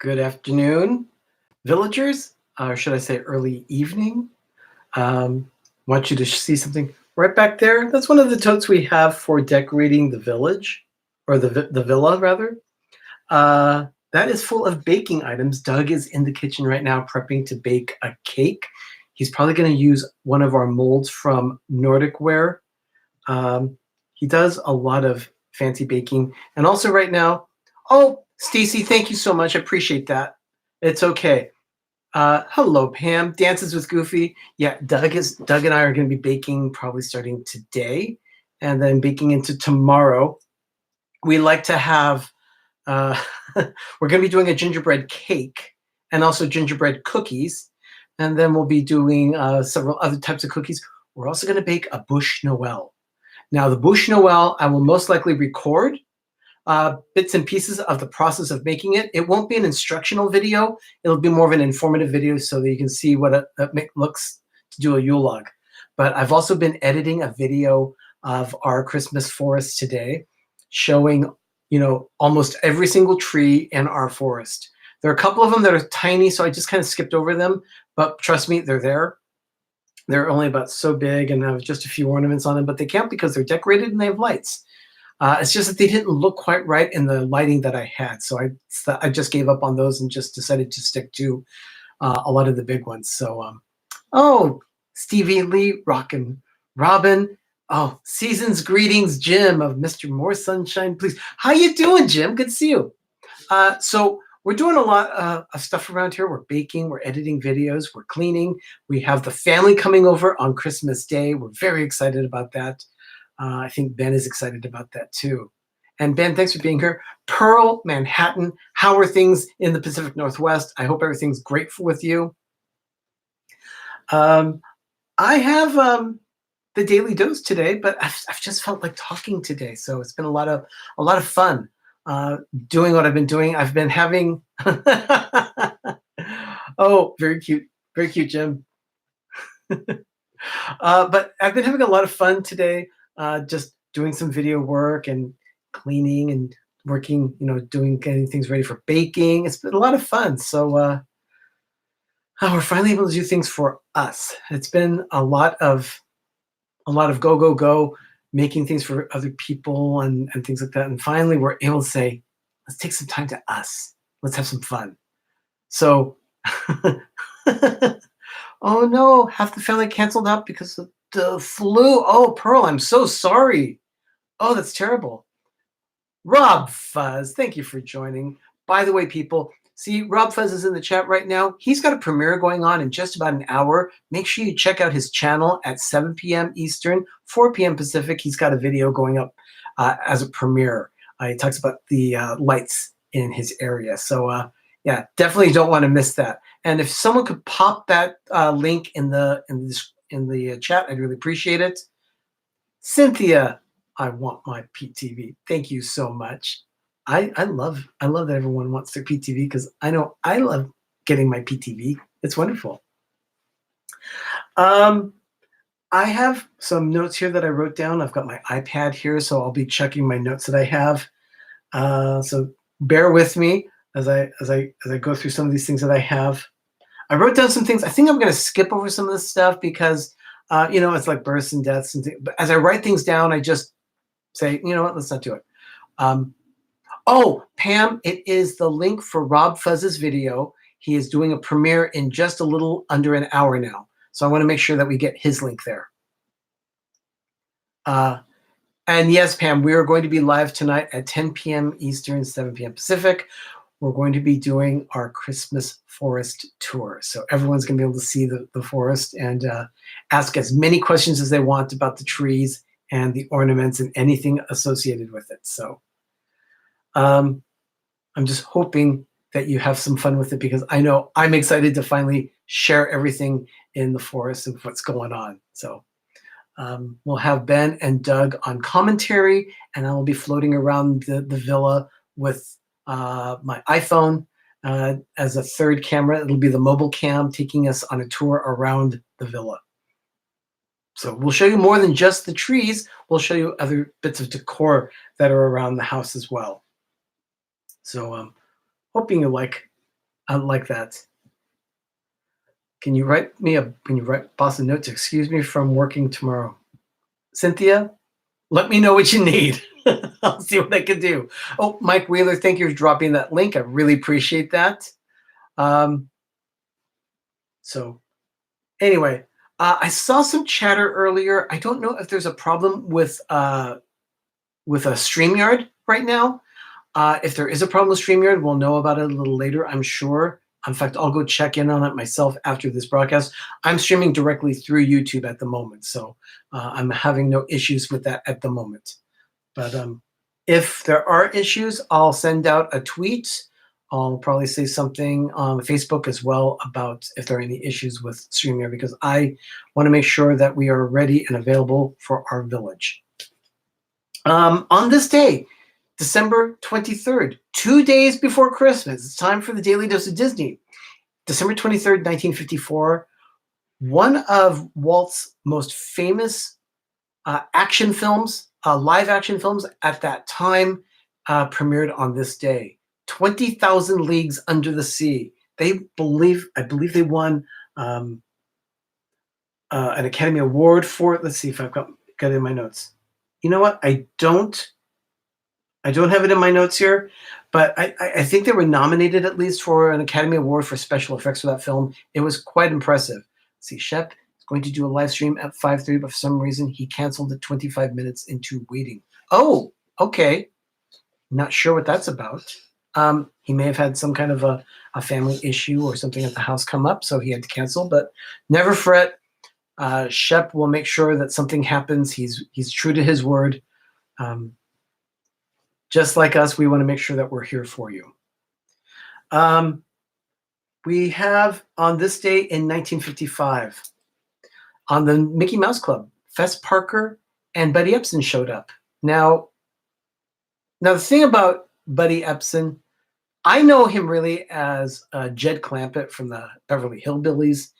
Good afternoon, villagers, or should I say early evening. Want you to see something right back there. That's one of the totes we have for decorating the village, or the villa rather. That is full of baking items. Doug is in the kitchen right now prepping to bake a cake. He's probably going to use one of our molds from Nordic Ware. He does a lot of fancy baking. And also right now, oh, Stacy, thank you so much. I appreciate that. It's okay. Hello, Pam. Dances with Goofy. Yeah, Doug and I are going to be baking probably starting today and then baking into tomorrow. We like to have, we're going to be doing a gingerbread cake and also gingerbread cookies. And then we'll be doing several other types of cookies. We're also going to bake a Bûche Noël. Now, the Bûche Noël, I will most likely record bits and pieces of the process of making it. It won't be an instructional video. It'll be more of an informative video so that you can see what it looks to do a Yule log. But I've also been editing a video of our Christmas forest today, showing, almost every single tree in our forest. There are a couple of them that are tiny, so I just kind of skipped over them. But trust me, they're there. They're only about so big and have just a few ornaments on them, but they count because they're decorated and they have lights. It's just that they didn't look quite right in the lighting that I had. So I just gave up on those and just decided to stick to a lot of the big ones. So, oh, Stevie Lee, Rockin' Robin. Oh, season's greetings, Jim of Mr. More Sunshine, please. How you doing, Jim? Good to see you. So we're doing a lot of stuff around here. We're baking, we're editing videos, we're cleaning. We have the family coming over on Christmas Day. We're very excited about that. I think Ben is excited about that too. And Ben, thanks for being here. Pearl, Manhattan, how are things in the Pacific Northwest? I hope everything's great with you. I have the daily dose today, but I've just felt like talking today. So it's been a lot of fun doing what I've been doing. I've been having, oh, very cute, Jim. But I've been having a lot of fun today. Just doing some video work and cleaning and working, getting things ready for baking. It's been a lot of fun. So we're finally able to do things for us. It's been a lot of go, making things for other people and things like that. And finally, we're able to say, let's take some time to us. Let's have some fun. So, oh no, half the family canceled out because of the flu. Oh, Pearl, I'm so sorry. Oh, that's terrible. Rob Fuzz, thank you for joining. By the way, people, see, Rob Fuzz is in the chat right now. He's got a premiere going on in just about an hour. Make sure you check out his channel at 7 p.m. Eastern, 4 p.m. Pacific. He's got a video going up as a premiere. He talks about the lights in his area. So, yeah, definitely don't want to miss that. And if someone could pop that link in the chat, I'd really appreciate it. Cynthia, I want my PTV. Thank you so much. I love that everyone wants their PTV because I know I love getting my PTV. It's wonderful. I have some notes here that I wrote down. I've got my iPad here, so I'll be checking my notes that I have. So bear with me as I go through some of these things that I have. I wrote down some things. I think I'm going to skip over some of this stuff because, it's like births and deaths. And but as I write things down, I just say, you know what, let's not do it. Oh, Pam, it is the link for Rob Fuzz's video. He is doing a premiere in just a little under an hour now. So I want to make sure that we get his link there. And yes, Pam, we are going to be live tonight at 10 p.m. Eastern, 7 p.m. Pacific. We're going to be doing our Christmas forest tour. So everyone's going to be able to see the forest and ask as many questions as they want about the trees and the ornaments and anything associated with it. So I'm just hoping that you have some fun with it because I know I'm excited to finally share everything in the forest and what's going on. So we'll have Ben and Doug on commentary, and I will be floating around the villa with my iPhone as a third camera. It'll be the mobile cam taking us on a tour around the villa. So we'll show you more than just the trees. We'll show you other bits of decor that are around the house as well. So hoping you like I like that. Can you write boss a note to excuse me from working tomorrow? Cynthia, let me know what you need. I'll see what I can do. Oh, Mike Wheeler, thank you for dropping that link. I really appreciate that. So anyway, I saw some chatter earlier. I don't know if there's a problem with a StreamYard right now. If there is a problem with StreamYard, we'll know about it a little later, I'm sure. In fact, I'll go check in on it myself after this broadcast. I'm streaming directly through YouTube at the moment, so I'm having no issues with that at the moment. But if there are issues, I'll send out a tweet. I'll probably say something on Facebook as well about if there are any issues with StreamYard, because I want to make sure that we are ready and available for our village. On this day, December 23rd, 2 days before Christmas, it's time for the Daily Dose of Disney. December 23rd, 1954, one of Walt's most famous action films, live action films at that time, premiered on this day. 20,000 Leagues Under the Sea. I believe they won an Academy Award for it. Let's see if I've got it in my notes. You know what? I don't have it in my notes here, but I think they were nominated at least for an Academy Award for special effects for that film. It was quite impressive. Let's see, Shep is going to do a live stream at 5:30, but for some reason he canceled it 25 minutes into waiting. Oh, okay. Not sure what that's about. He may have had some kind of a family issue or something at the house come up, so he had to cancel, but never fret. Shep will make sure that something happens. He's true to his word. Just like us, we want to make sure that we're here for you. We have on this day in 1955, on the Mickey Mouse Club, Fess Parker and Buddy Epson showed up. Now the thing about Buddy Epson, I know him really as Jed Clampett from the Beverly Hillbillies,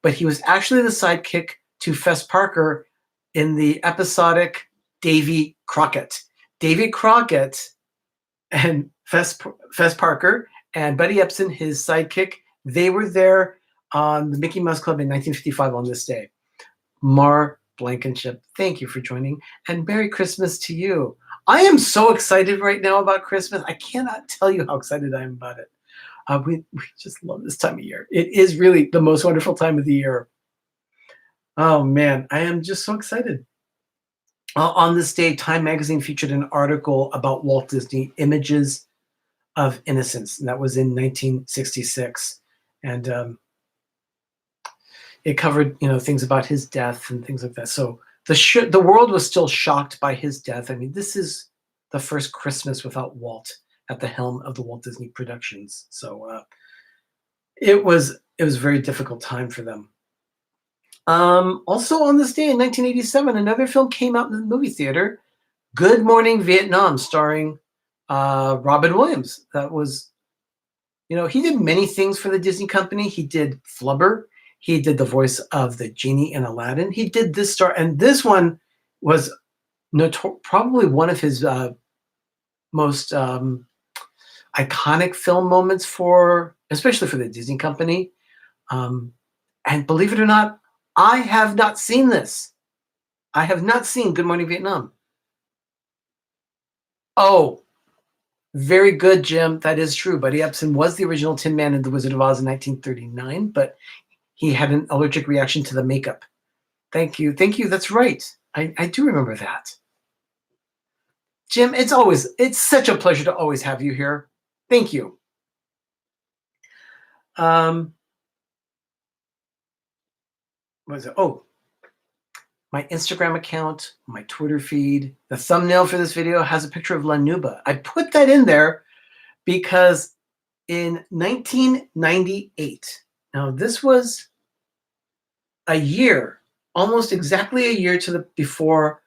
but he was actually the sidekick to Fess Parker in the episodic Davy Crockett. Davy Crockett and Fess Parker and Buddy Epson, his sidekick, they were there on the Mickey Mouse Club in 1955 on this day. Mar Blankenship, thank you for joining, and Merry Christmas to you. I am so excited right now about Christmas. I cannot tell you how excited I am about it. We just love this time of year. It is really the most wonderful time of the year. Oh man, I am just so excited. On this day, Time Magazine featured an article about Walt Disney, Images of Innocence, and that was in 1966. And it covered, things about his death and things like that. So the world was still shocked by his death. I mean, this is the first Christmas without Walt at the helm of the Walt Disney Productions. So it was a very difficult time for them. Also on this day in 1987, another film came out in the movie theater, Good Morning Vietnam, starring Robin Williams. That was, he did many things for the Disney company. He did Flubber. He did the voice of the genie in Aladdin. He did this star, and this one was probably one of his most iconic film moments especially for the Disney company. And believe it or not, I have not seen this. I have not seen Good Morning Vietnam. Oh, very good, Jim. That is true. Buddy Epson was the original Tin Man in The Wizard of Oz in 1939, but he had an allergic reaction to the makeup. Thank you. That's right. I do remember that. Jim, it's such a pleasure to always have you here. Thank you. What is it? Oh, my Instagram account, my Twitter feed, the thumbnail for this video has a picture of La Nuba. I put that in there because in 1998, now this was a year, almost exactly a year before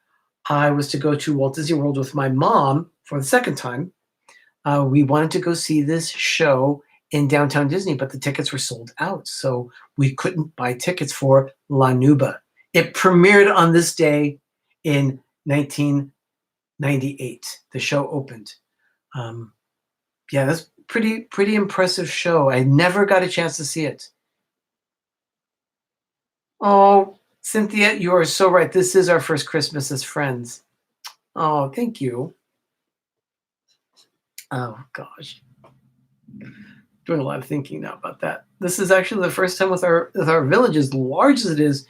I was to go to Walt Disney World with my mom for the second time. We wanted to go see this show in Downtown Disney, but the tickets were sold out, so we couldn't buy tickets for La Nuba. It premiered on this day in 1998. The show opened. Yeah, pretty impressive show. I never got a chance to see it. Oh, Cynthia, you are so right. This is our first Christmas as friends. Oh, thank you. Oh gosh, doing a lot of thinking now about that. This is actually the first time with our village, as large as it is.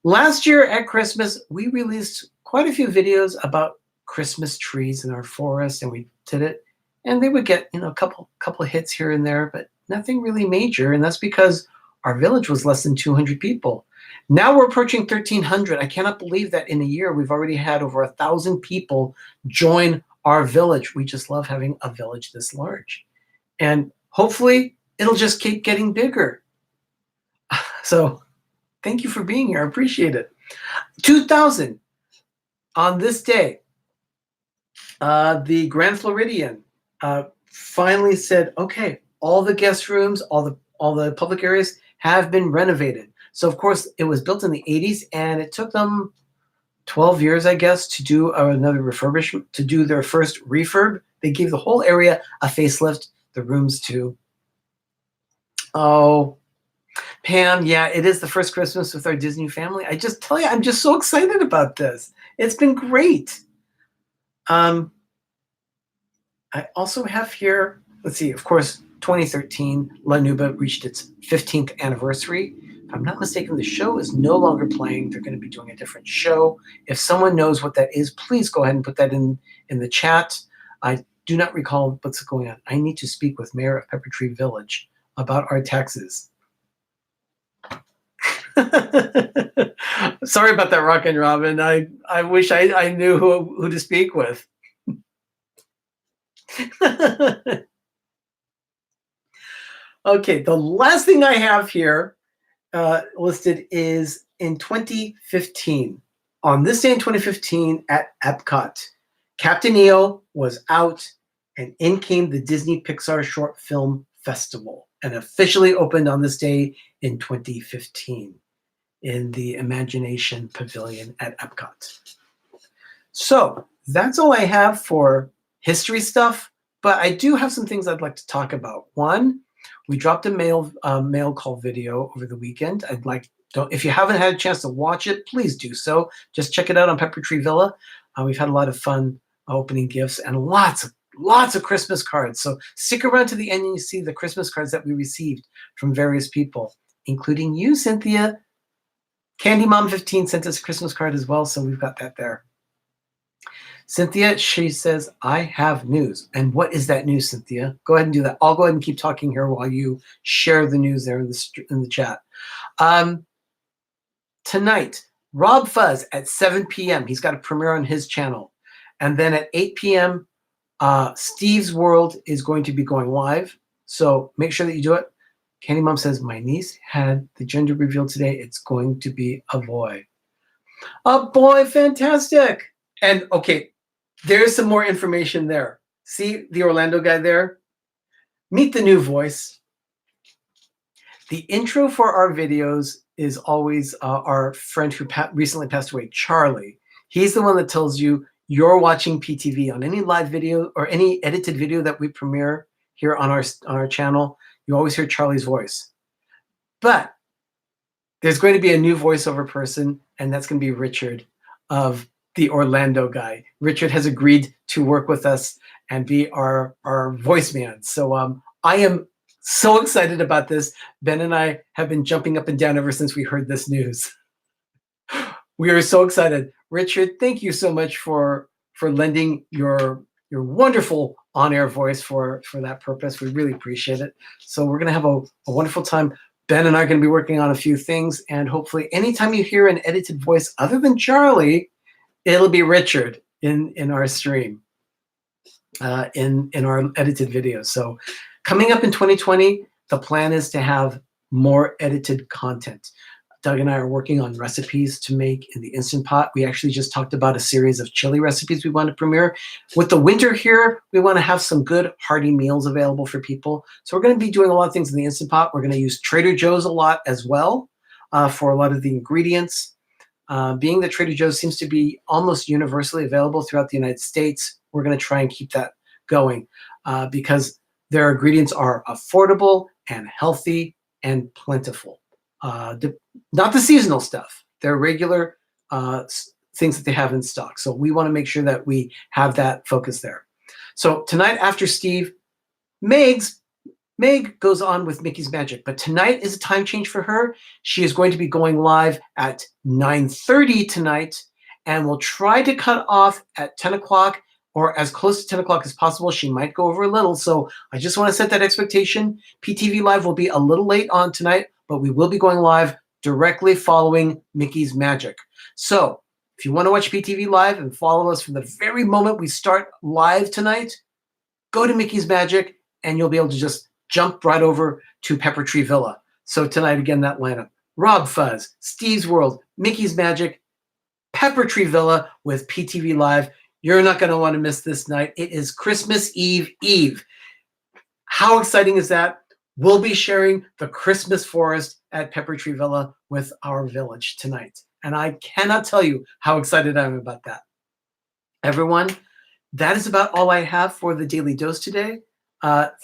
Last year at Christmas, we released quite a few videos about Christmas trees in our forest, and we did it, and they would get a couple hits here and there, but nothing really major, and that's because our village was less than 200 people. Now we're approaching 1,300. I cannot believe that in a year we've already had over 1,000 people join our village. We just love having a village this large, and hopefully it'll just keep getting bigger. So thank you for being here. I appreciate it. 2,000 on this day. The Grand Floridian finally said, okay, all the guest rooms, all the public areas have been renovated. So of course it was built in the 80s, and it took them 12 years, I guess, to do another refurbishment, to do their first refurb. They gave the whole area a facelift, the rooms too. Oh, Pam, yeah, it is the first Christmas with our Disney family. I just tell you, I'm just so excited about this. It's been great. I also have here, let's see, of course, 2013, La Nuba reached its 15th anniversary. If I'm not mistaken, the show is no longer playing. They're going to be doing a different show. If someone knows what that is, please go ahead and put that in the chat. I do not recall what's going on. I need to speak with Mayor of Pepper Tree Village about our taxes. Sorry about that, Rockin' Robin. I wish I knew who to speak with. Okay, the last thing I have here listed is in 2015. On this day in 2015 at Epcot, Captain EO was out, and in came the Disney Pixar Short Film Festival, and officially opened on this day in 2015 in the Imagination Pavilion at Epcot. So that's all I have for history stuff, but I do have some things I'd like to talk about. One, we dropped a mail call video over the weekend. If you haven't had a chance to watch it, please do so. Just check it out on Pepper Tree Villa. We've had a lot of fun opening gifts and lots of Christmas cards. So stick around to the end and you see the Christmas cards that we received from various people, including you, Cynthia. Candy Mom 15 sent us a Christmas card as well, so we've got that there. Cynthia, she says, I have news. And what is that news, Cynthia? Go ahead and do that. I'll go ahead and keep talking here while you share the news there in the chat. Tonight, Rob Fuzz at 7 p.m. He's got a premiere on his channel. And then at 8 p.m., Steve's World is going to be going live. So make sure that you do it. Candy Mom says, my niece had the gender reveal today. It's going to be a boy. A boy, fantastic. And okay, there's some more information there. See the Orlando guy there? Meet the new voice. The intro for our videos is always our friend who recently passed away, Charlie. He's the one that tells you you're watching PTV on any live video or any edited video that we premiere here on our channel. You always hear Charlie's voice. But there's going to be a new voiceover person, and that's going to be Richard of the Orlando guy. Richard has agreed to work with us and be our voice man. So I am so excited about this. Ben and I have been jumping up and down ever since we heard this news. We are so excited. Richard, thank you so much for lending your wonderful on-air voice for that purpose. We really appreciate it. So we're going to have a wonderful time. Ben and I are going to be working on a few things, and hopefully anytime you hear an edited voice other than Charlie, it'll be Richard in our stream, in our edited videos. So coming up in 2020, the plan is to have more edited content. Doug and I are working on recipes to make in the Instant Pot. We actually just talked about a series of chili recipes we want to premiere. With the winter here, we want to have some good hearty meals available for people. So we're going to be doing a lot of things in the Instant Pot. We're going to use Trader Joe's a lot as well for a lot of the ingredients. Being that Trader Joe's seems to be almost universally available throughout the United States, we're going to try and keep that going because their ingredients are affordable and healthy and plentiful. Not the seasonal stuff. They're regular things that they have in stock. So we want to make sure that we have that focus there. So tonight after Steve, Meg goes on with Mickey's Magic, but tonight is a time change for her. She is going to be going live at 9:30 tonight, and we'll try to cut off at 10 o'clock or as close to 10 o'clock as possible. She might go over a little, so I just want to set that expectation. PTV Live will be a little late on tonight, but we will be going live directly following Mickey's Magic. So if you want to watch PTV Live and follow us from the very moment we start live tonight, go to Mickey's Magic, and you'll be able to just jump right over to Pepper Tree Villa. So tonight, again, that lineup: Rob Fuzz, Steve's World, Mickey's Magic, Pepper Tree Villa with PTV Live. You're not going to want to miss this night. It is Christmas Eve. How exciting is that? We'll be sharing the Christmas forest at Pepper Tree Villa with our village tonight. And I cannot tell you how excited I am about that. Everyone, that is about all I have for the Daily Dose today.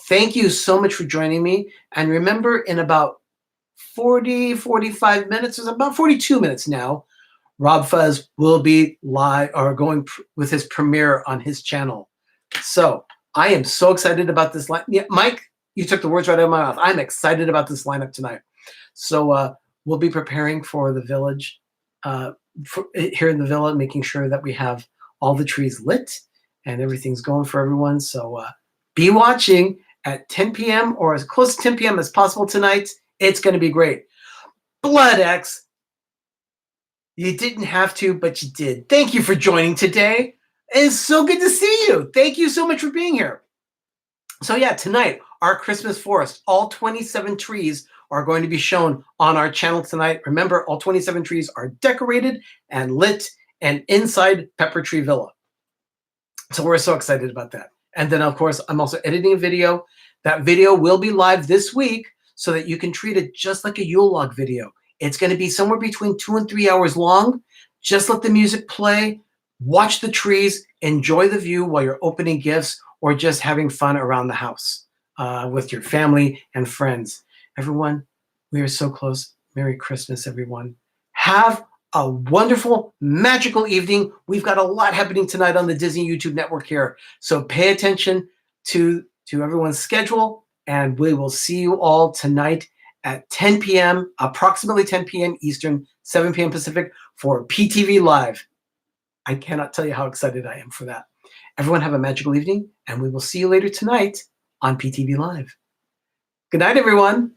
Thank you so much for joining me. And remember, in about 45 minutes, it's about 42 minutes now, Rob Fuzz will be live or going with his premiere on his channel. So I am so excited about this line. Yeah, Mike, you took the words right out of my mouth. I'm excited about this lineup tonight. So we'll be preparing for the village here in the villa, making sure that we have all the trees lit and everything's going for everyone. So be watching at 10 p.m. or as close to 10 p.m. as possible tonight. It's going to be great. Blood X, you didn't have to, but you did. Thank you for joining today. It's so good to see you. Thank you so much for being here. So yeah, tonight, our Christmas forest, all 27 trees are going to be shown on our channel tonight. Remember, all 27 trees are decorated and lit and inside Pepper Tree Villa. So we're so excited about that. And then, of course, I'm also editing a video. That video will be live this week so that you can treat it just like a Yule log video. It's going to be somewhere between 2 and 3 hours long. Just let the music play, watch the trees, enjoy the view while you're opening gifts or just having fun around the house with your family and friends. Everyone, we are so close. Merry Christmas, everyone. Have a wonderful, magical evening. We've got a lot happening tonight on the Disney YouTube network here. So pay attention to everyone's schedule, and we will see you all tonight at 10 p.m., approximately 10 p.m. Eastern, 7 p.m. Pacific for PTV Live. I cannot tell you how excited I am for that. Everyone have a magical evening, and we will see you later tonight on PTV Live. Good night, everyone.